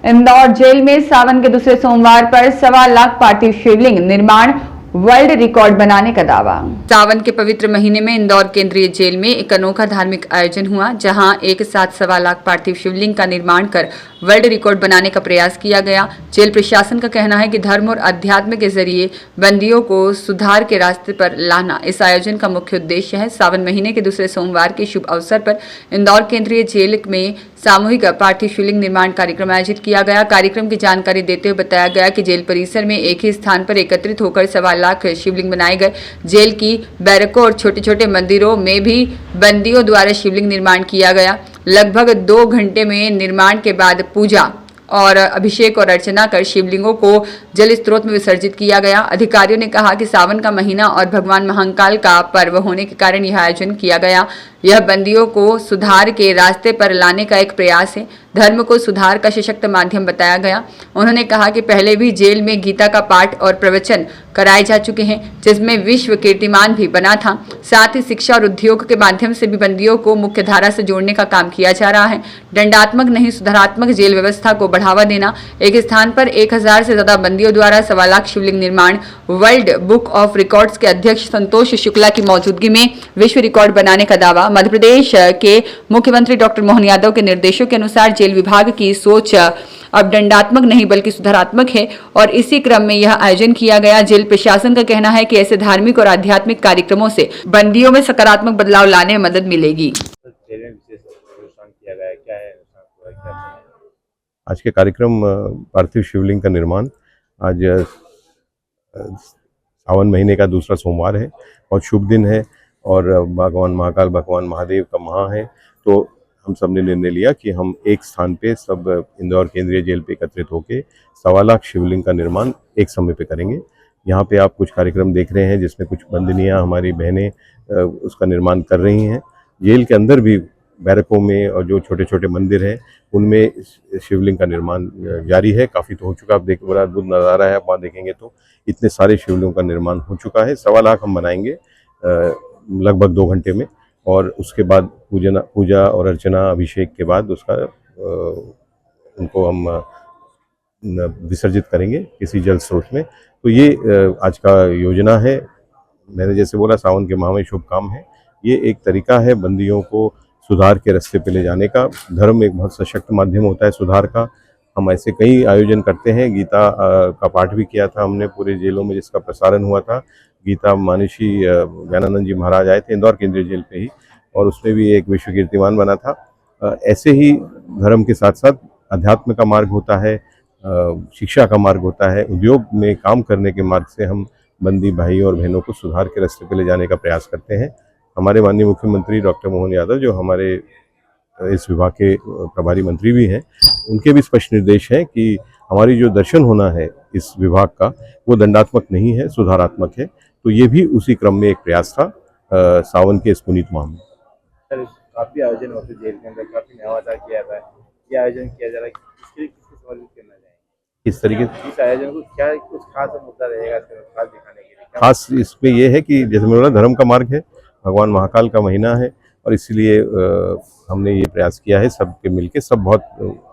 Indore jail में सावन के दूसरे सोमवार पर 1.25 लाख पार्थिव शिवलिंग निर्माण वर्ल्ड रिकॉर्ड बनाने का दावा। सावन के पवित्र महीने में इंदौर केंद्रीय जेल में एक अनोखा धार्मिक आयोजन हुआ, जहां एक साथ 1.25 लाख पार्थिव शिवलिंग का निर्माण कर वर्ल्ड रिकॉर्ड बनाने का प्रयास किया गया। जेल प्रशासन का कहना है कि धर्म और अध्यात्म के जरिए बंदियों को सुधार के रास्ते पर लाना इस आयोजन का मुख्य उद्देश्य है। सावन महीने के दूसरे सोमवार के शुभ अवसर पर इंदौर केंद्रीय जेल में सामूहिक पार्थिव शिवलिंग निर्माण कार्यक्रम आयोजित किया गया। कार्यक्रम की जानकारी देते हुए बताया गया कि जेल परिसर में एक ही स्थान पर एकत्रित होकर 1.25 लाख शिवलिंग बनाए गए। जेल की बैरकों और छोटे छोटे मंदिरों में भी बंदियों द्वारा शिवलिंग निर्माण किया गया। लगभग 2 घंटे में निर्माण के बाद पूजा और अभिषेक और अर्चना कर शिवलिंगों को जल स्रोत में विसर्जित किया गया। अधिकारियों ने कहा कि सावन का महीना और भगवान महाकाल का पर्व होने के कारण यह आयोजन किया गया। यह बंदियों को सुधार के रास्ते पर लाने का एक प्रयास है। धर्म को सुधार का सशक्त माध्यम बताया गया। उन्होंने कहा कि पहले भी जेल में गीता का पाठ और प्रवचन कराए जा चुके हैं, जिसमें विश्व कीर्तिमान भी बना था। साथ ही शिक्षा और उद्योग के माध्यम से भी बंदियों को मुख्य धारा से जोड़ने का काम किया जा रहा है। दंडात्मक नहीं सुधारात्मक जेल व्यवस्था को बढ़ावा देना। एक स्थान पर 1000 से ज्यादा बंदियों द्वारा 1.25 लाख शिवलिंग निर्माण वर्ल्ड बुक ऑफ रिकॉर्ड्स के अध्यक्ष संतोष शुक्ला की मौजूदगी में विश्व रिकॉर्ड बनाने का दावा। मध्य प्रदेश के मुख्यमंत्री डॉक्टर मोहन यादव के निर्देशों के अनुसार जेल विभाग की सोच अब दंडात्मक नहीं बल्कि सुधारात्मक है और इसी क्रम में यह आयोजन किया गया। जेल प्रशासन का कहना है कि ऐसे धार्मिक और आध्यात्मिक कार्यक्रमों से बंदियों में सकारात्मक बदलाव लाने में मदद मिलेगी। आज के कार्यक्रम पार्थिव शिवलिंग का निर्माण आज सावन महीने का दूसरा सोमवार है, बहुत शुभ दिन है और भगवान महाकाल भगवान महादेव का महा है। तो हम सब ने निर्णय लिया कि हम एक स्थान पे सब इंदौर केंद्रीय जेल पे एकत्रित होकर 1.25 लाख शिवलिंग का निर्माण एक समय पे करेंगे। यहाँ पे आप कुछ कार्यक्रम देख रहे हैं जिसमें कुछ बंदिनियाँ हमारी बहनें उसका निर्माण कर रही हैं। जेल के अंदर भी बैरकों में और जो छोटे छोटे मंदिर हैं उनमें शिवलिंग का निर्माण जारी है। काफ़ी तो हो चुका, आप देख बड़ा अद्भुत नज़ारा है। आप वहाँ देखेंगे तो इतने सारे शिवलिंगों का निर्माण हो चुका है। 1.25 लाख हम बनाएंगे लगभग 2 घंटे में और उसके बाद पूजा और अर्चना अभिषेक के बाद उसका उनको हम विसर्जित करेंगे किसी जल स्रोत में। तो ये आज का योजना है। मैंने जैसे बोला सावन के माह में शुभ काम है। ये एक तरीका है बंदियों को सुधार के रास्ते पे ले जाने का। धर्म एक बहुत सशक्त माध्यम होता है सुधार का। हम ऐसे कई आयोजन करते हैं। गीता का पाठ भी किया था हमने पूरे जेलों में, जिसका प्रसारण हुआ था। गीता मानसी ज्ञानानंद जी महाराज आए थे इंदौर केंद्रीय जेल पे ही और उसमें भी एक विश्व कीर्तिमान बना था। ऐसे ही धर्म के साथ साथ अध्यात्म का मार्ग होता है, शिक्षा का मार्ग होता है, उद्योग में काम करने के मार्ग से हम बंदी भाई और बहनों को सुधार के रास्ते पे ले जाने का प्रयास करते हैं। हमारे माननीय मुख्यमंत्री डॉक्टर मोहन यादव जो हमारे इस विभाग के प्रभारी मंत्री भी हैं, उनके भी स्पष्ट निर्देश हैं कि हमारी जो दर्शन होना है इस विभाग का वो दंडात्मक नहीं है, सुधारात्मक है। तो ये भी उसी क्रम में एक प्रयास था सावन के इस पुनीत माह में। सर काफी आयोजन होते जेल के अंदर, काफी नवाचार किया जाता है, ये आयोजन किया जा रहा है, किसके समर्पित करना चाहेंगे? इस तरीके इस आयोजन को क्या कुछ खास मुद्दा रहेगा खास दिखाने के लिए? खास इसमें यह है कि जैसे मैंने बोला धर्म का मार्ग है, भगवान महाकाल का महीना है और इसलिए हमने ये प्रयास किया है। सबके मिलके सब बहुत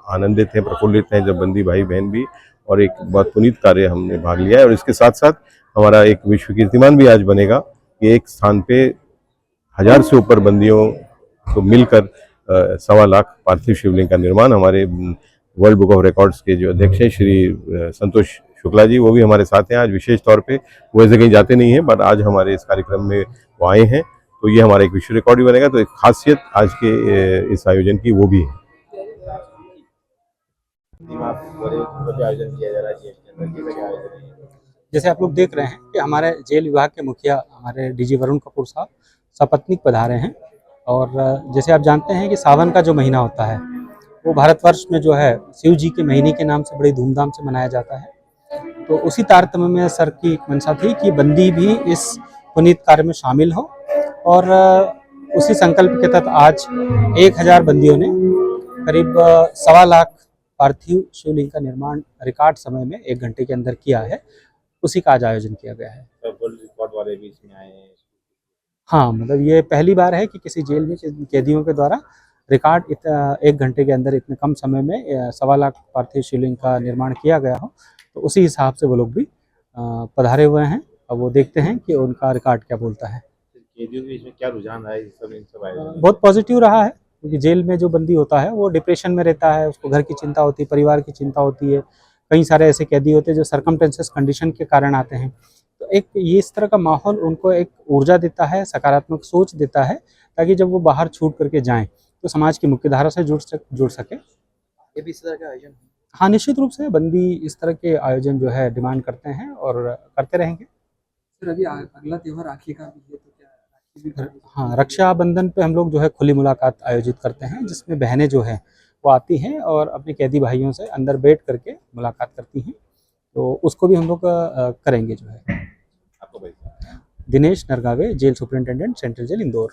आनंदित हैं, प्रफुल्लित हैं, जब बंदी भाई बहन भी, और एक बहुत पुनीत कार्य हमने भाग लिया है। और इसके साथ साथ हमारा एक विश्व कीर्तिमान भी आज बनेगा कि एक स्थान पे 1000 से ऊपर बंदियों को मिलकर 1.25 लाख पार्थिव शिवलिंग का निर्माण। हमारे वर्ल्ड बुक ऑफ रिकॉर्ड्स के जो अध्यक्ष हैं श्री संतोष शुक्ला जी, वो भी हमारे साथ हैं आज विशेष तौर पे। वो ऐसे कहीं जाते नहीं हैं बट आज हमारे इस कार्यक्रम में वो आए हैं, तो ये हमारा एक विश्व रिकॉर्ड भी बनेगा। तो एक खासियत आज के इस आयोजन की वो भी है। जैसे आप लोग देख रहे हैं कि हमारे जेल विभाग के मुखिया हमारे डीजी वरुण कपूर साहब सपत्नीक पधारे हैं। और जैसे आप जानते हैं कि सावन का जो महीना होता है वो भारतवर्ष में जो है शिव जी के महीने के नाम से बड़ी धूमधाम से मनाया जाता है। तो उसी तारतम्य में सर की एक मंशा थी कि बंदी भी इस पुनीत कार्य में शामिल हो और उसी संकल्प के तहत आज 1000 बंदियों ने करीब 1.25 लाख पार्थिव शिवलिंग का निर्माण रिकॉर्ड समय में 1 घंटे के अंदर किया है। उसी का आज आयोजन किया गया है। वर्ल्ड रिकॉर्ड वाले भी इसमें आए हैं? हाँ, मतलब ये पहली बार है कि किसी जेल में कैदियों के द्वारा रिकॉर्ड 1 घंटे के अंदर इतने कम समय में 1.25 लाख पार्थिव शिवलिंग का निर्माण किया गया हो, तो उसी हिसाब से वो लोग भी पधारे हुए हैं। अब वो देखते हैं कि उनका रिकॉर्ड क्या बोलता है। कैदियों के बीच में क्या रुझान रहा है इन सब आयोजन में? बहुत पॉजिटिव रहा है, क्योंकि जेल में जो बंदी होता है वो डिप्रेशन में रहता है, उसको घर की चिंता होती है, परिवार की चिंता होती है। कई सारे ऐसे कैदी होते हैं जो सर्कमस्टेंसेस कंडीशन के कारण आते हैं, तो एक ये इस तरह का माहौल उनको एक ऊर्जा देता है, सकारात्मक सोच देता है, ताकि जब वो बाहर छूट करके जाएं तो समाज की मुख्य धारा से जुड़ सके। ये भी इस तरह का आयोजन हाँ, निश्चित रूप से बंदी इस तरह के आयोजन जो है डिमांड करते हैं और करते रहेंगे। फिर अभी अगला त्योहार राखी का भी है, तो क्या राखी भी कर हाँ, रक्षाबंधन पे हम लोग जो है खुली मुलाकात आयोजित करते हैं, जिसमें बहनें जो हैं वो आती हैं और अपने कैदी भाइयों से अंदर बैठ करके मुलाकात करती हैं, तो उसको भी हम लोग करेंगे जो है। आपको भाई? Dinesh Nargawe, jail superintendent, central jail Indore.